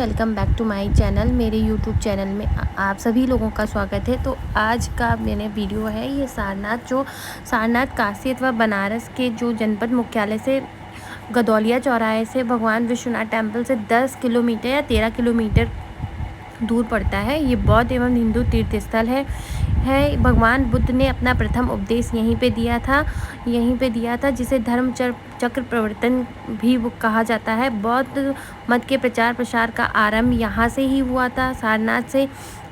Welcome back to my channel. मेरे YouTube channel में आप सभी लोगों का स्वागत है। तो आज का मैंने वीडियो है ये सारनाथ काशी अथवा बनारस के जो जनपद मुख्यालय से गदौलिया चौराहे से भगवान विश्वनाथ टेम्पल से 10 किलोमीटर या 13 किलोमीटर दूर पड़ता है। ये बौद्ध एवं हिंदू तीर्थ स्थल है। भगवान बुद्ध ने अपना प्रथम उपदेश यहीं पे दिया था जिसे धर्म चक्र प्रवर्तन भी कहा जाता है। बौद्ध मत के प्रचार प्रसार का आरंभ यहाँ से ही हुआ था, सारनाथ से।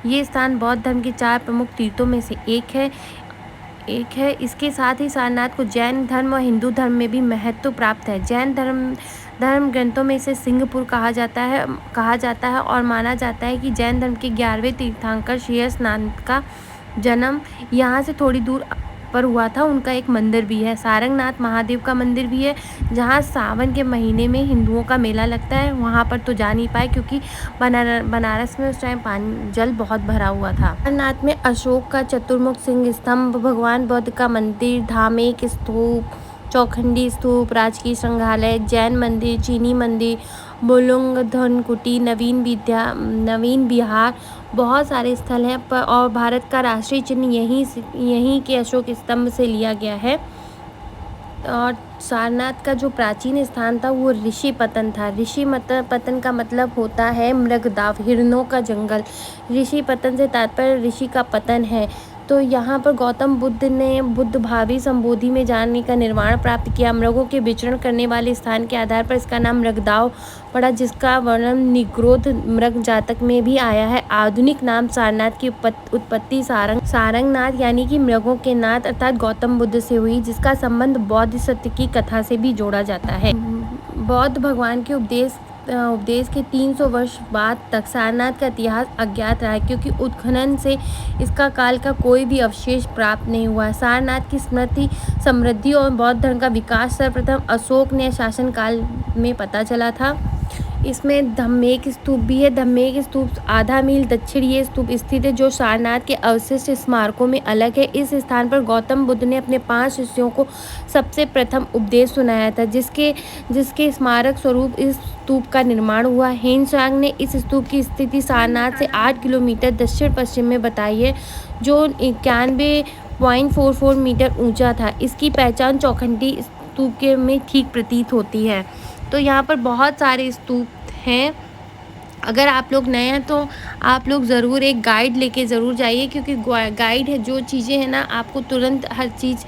ये स्थान बौद्ध धर्म के 4 प्रमुख तीर्थों में से एक है। इसके साथ ही सारनाथ को जैन धर्म और हिंदू धर्म में भी महत्व प्राप्त है। जैन धर्म ग्रंथों में इसे सिंहपुर कहा जाता है और माना जाता है कि जैन धर्म के 11वें तीर्थंकर शेषनाग का जन्म यहाँ से थोड़ी दूर पर हुआ था। उनका एक मंदिर भी है, सारंगनाथ महादेव का मंदिर भी है, जहाँ सावन के महीने में हिंदुओं का मेला लगता है। वहाँ पर तो जा नहीं पाए क्योंकि बनारस में उस टाइम जल बहुत भरा हुआ था। सारनाथ में अशोक का चतुर्मुख सिंह स्तंभ, भगवान बुद्ध का मंदिर, धार्मिक स्तूप, चौखंडी स्तूप, राजकीय संग्रहालय, जैन मंदिर, चीनी मंदिर, बुलुंग धनकुटी, नवीन विहार, बहुत सारे स्थल हैं। और भारत का राष्ट्रीय चिन्ह यहीं के अशोक स्तंभ से लिया गया है। और सारनाथ का जो प्राचीन स्थान था वो ऋषि पतन था। पतन का मतलब होता है मृगदाव, हिरणों का जंगल। ऋषि पतन से तात्पर्य ऋषि का पतन है। तो यहाँ पर गौतम बुद्ध ने बुद्ध भावी संबोधि में जाने का निर्माण प्राप्त किया। मृगों के विचरण करने वाले स्थान के आधार पर इसका नाम मृगदाव पड़ा, जिसका वर्णन निग्रोध मृग जातक में भी आया है। आधुनिक नाम सारनाथ की उत्पत्ति सारंगनाथ यानी कि मृगों के नाथ अर्थात गौतम बुद्ध से हुई, जिसका संबंध बौद्ध सत्य की कथा से भी जोड़ा जाता है। बौद्ध भगवान के उपदेश के 300 वर्ष बाद तक सारनाथ का इतिहास अज्ञात रहा है, क्योंकि उत्खनन से इसका काल का कोई भी अवशेष प्राप्त नहीं हुआ है। सारनाथ की समृद्धि और बौद्ध धर्म का विकास सर्वप्रथम अशोक ने शासन काल में पता चला था। इसमें धम्मेक स्तूप भी है। धम्मेक स्तूप आधा मील दक्षिण ये स्तूप स्थित है, जो सारनाथ के अवशिष्ट स्मारकों में अलग है। इस स्थान पर गौतम बुद्ध ने अपने 5 शिष्यों को सबसे प्रथम उपदेश सुनाया था, जिसके स्मारक स्वरूप इस स्तूप का निर्माण हुआ। हेनसांग ने इस स्तूप की स्थिति सारनाथ से 8 किलोमीटर दक्षिण पश्चिम में बताई है, जो 91.44 मीटर ऊंचा था। इसकी पहचान चौखंडी स्तूप में ठीक प्रतीत होती है। तो यहाँ पर बहुत सारे स्तूप हैं। अगर आप लोग नए हैं तो आप लोग ज़रूर एक गाइड लेके ज़रूर जाइए, क्योंकि गाइड है जो चीज़ें हैं ना आपको तुरंत हर चीज़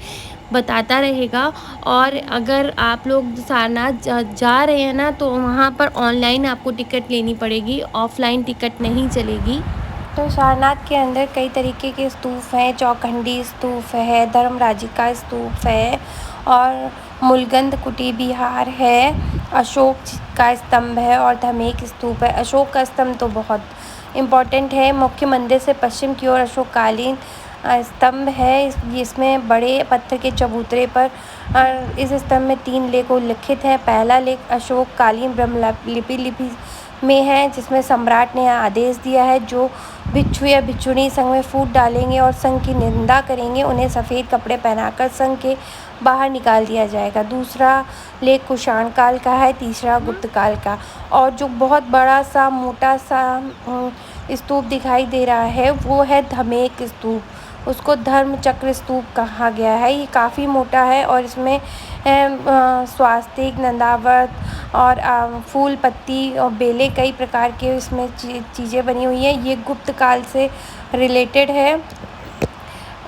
बताता रहेगा। और अगर आप लोग सारनाथ जा रहे हैं ना तो वहाँ पर ऑनलाइन आपको टिकट लेनी पड़ेगी, ऑफलाइन टिकट नहीं चलेगी। तो सारनाथ के अंदर कई तरीके के स्तूप हैं। चौखंडी स्तूप है, धर्मराजिका स्तूप है और मुलगंध कुटी विहार है, अशोक का स्तंभ है और धमेक स्तूप है। अशोक का स्तंभ तो बहुत इम्पोर्टेंट है। मुख्य मंदिर से पश्चिम की ओर अशोककालीन स्तंभ है। इसमें बड़े पत्थर के चबूतरे पर इस स्तंभ में 3 लेख उल्लिखित है। पहला लेख अशोककालीन ब्रह्मलिपि में है, जिसमें सम्राट ने आदेश दिया है जो भिक्षु या भिक्षुणी संघ में फूट डालेंगे और संघ की निंदा करेंगे, उन्हें सफ़ेद कपड़े पहनाकर संघ के बाहर निकाल दिया जाएगा। दूसरा लेख कुषाण काल का है, तीसरा गुप्त काल का। और जो बहुत बड़ा सा मोटा सा स्तूप दिखाई दे रहा है वो है धमेक स्तूप। उसको धर्म चक्र स्तूप कहा गया है। ये काफ़ी मोटा है और इसमें स्वास्तिक, नंदावत और फूल पत्ती और बेले कई प्रकार के इसमें चीज़ें बनी हुई हैं। ये गुप्त काल से रिलेटेड है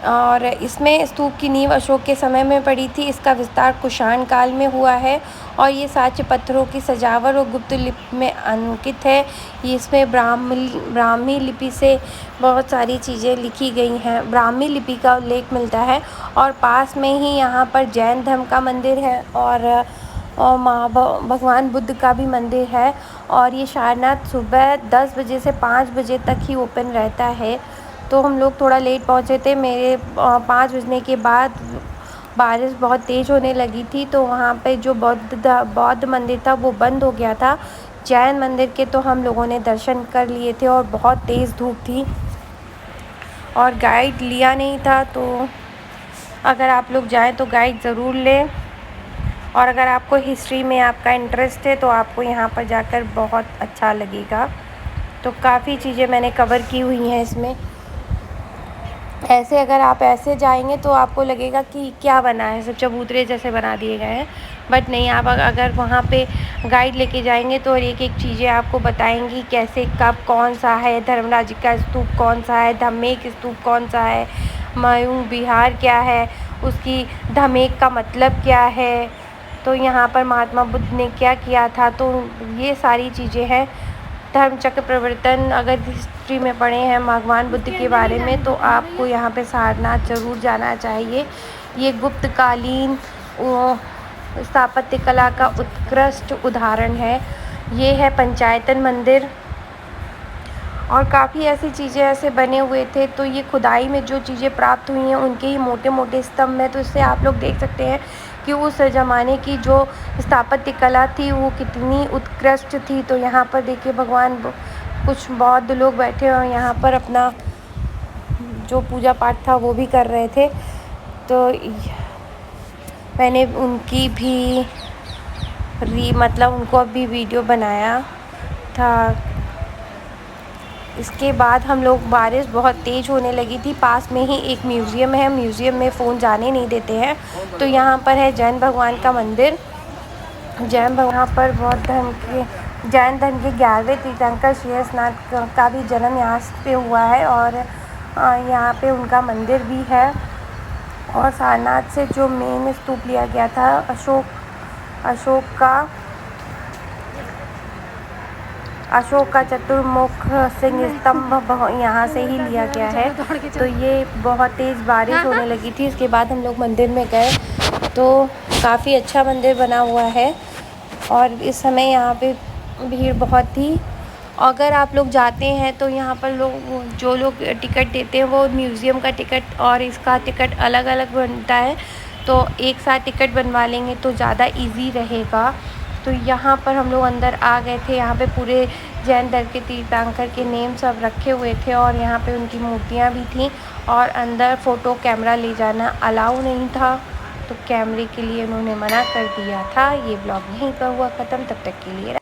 और इसमें स्तूप की नींव अशोक के समय में पड़ी थी। इसका विस्तार कुषाण काल में हुआ है और ये साक्ष्य पत्थरों की सजावट और गुप्त लिपि में अंकित है। ये इसमें ब्राह्मी लिपि से बहुत सारी चीज़ें लिखी गई हैं। ब्राह्मी लिपि का उल्लेख मिलता है और पास में ही यहाँ पर जैन धर्म का मंदिर है और भगवान बुद्ध का भी मंदिर है। और ये सारनाथ सुबह 10 बजे से 5 बजे तक ही ओपन रहता है। तो हम लोग थोड़ा लेट पहुँचे थे। मेरे 5 बजने के बाद बारिश बहुत तेज़ होने लगी थी, तो वहाँ पे जो बौद्ध मंदिर था वो बंद हो गया था। जैन मंदिर के तो हम लोगों ने दर्शन कर लिए थे और बहुत तेज़ धूप थी और गाइड लिया नहीं था। तो अगर आप लोग जाएं तो गाइड ज़रूर लें। और अगर आपको हिस्ट्री में आपका इंटरेस्ट है तो आपको यहाँ पर जाकर बहुत अच्छा लगेगा। तो काफ़ी चीज़ें मैंने कवर की हुई हैं इसमें। ऐसे अगर आप ऐसे जाएंगे तो आपको लगेगा कि क्या बना है, सब चबूतरे जैसे बना दिए गए हैं, बट नहीं, आप अगर वहाँ पे गाइड लेके जाएंगे तो एक एक चीज़ें आपको बताएंगी, कैसे कब कौन सा है, धर्मराज का स्तूप कौन सा है, धम्मेक स्तूप कौन सा है, मयूर विहार क्या है, उसकी धम्मेक का मतलब क्या है, तो यहाँ पर महात्मा बुद्ध ने क्या किया था। तो ये सारी चीज़ें हैं। धर्म चक्र प्रवर्तन अगर हिस्ट्री में पढ़े हैं भगवान बुद्ध के बारे में तो आपको यहाँ पे सारनाथ ज़रूर जाना चाहिए। ये गुप्तकालीन स्थापत्य कला का उत्कृष्ट उदाहरण है। ये है पंचायतन मंदिर, और काफ़ी ऐसी चीज़ें ऐसे बने हुए थे। तो ये खुदाई में जो चीज़ें प्राप्त हुई हैं उनके ही मोटे मोटे स्तंभ हैं। तो इससे आप लोग देख सकते हैं कि उस ज़माने की जो स्थापत्य कला थी वो कितनी उत्कृष्ट थी। तो यहाँ पर देखिए भगवान कुछ बौद्ध लोग बैठे और यहाँ पर अपना जो पूजा पाठ था वो भी कर रहे थे। तो मैंने उनकी भी मतलब उनको अभी वीडियो बनाया था। इसके बाद हम लोग, बारिश बहुत तेज़ होने लगी थी, पास में ही एक म्यूज़ियम है, म्यूज़ियम में फ़ोन जाने नहीं देते हैं। तो यहाँ पर है जैन भगवान का मंदिर। जैन भगवान पर बौद्ध धर्म के जैन धर्म के 11वें तीर्थंकर शेषनाग का भी जन्म यहाँ पे हुआ है, और यहाँ पे उनका मंदिर भी है। और सारनाथ से जो मेन स्तूप लिया गया था अशोक का चतुर्मुख सिंह स्तंभ यहाँ से ही लिया गया है। तो ये बहुत तेज़ बारिश होने लगी थी। इसके बाद हम लोग मंदिर में गए तो काफ़ी अच्छा मंदिर बना हुआ है, और इस समय यहाँ पे भीड़ बहुत थी। अगर आप लोग जाते हैं तो यहाँ पर जो लोग टिकट देते हैं वो म्यूज़ियम का टिकट और इसका टिकट अलग अलग बनता है। तो एक साथ टिकट बनवा लेंगे तो ज़्यादा इजी रहेगा। तो यहाँ पर हम लोग अंदर आ गए थे। यहाँ पे पूरे जैन धर्म के तीर्थंकर के नेम सब रखे हुए थे, और यहाँ पे उनकी मूर्तियाँ भी थीं, और अंदर फ़ोटो कैमरा ले जाना अलाउ नहीं था, तो कैमरे के लिए उन्होंने मना कर दिया था। ये ब्लॉग यहीं पर हुआ ख़त्म, तब तक के लिए।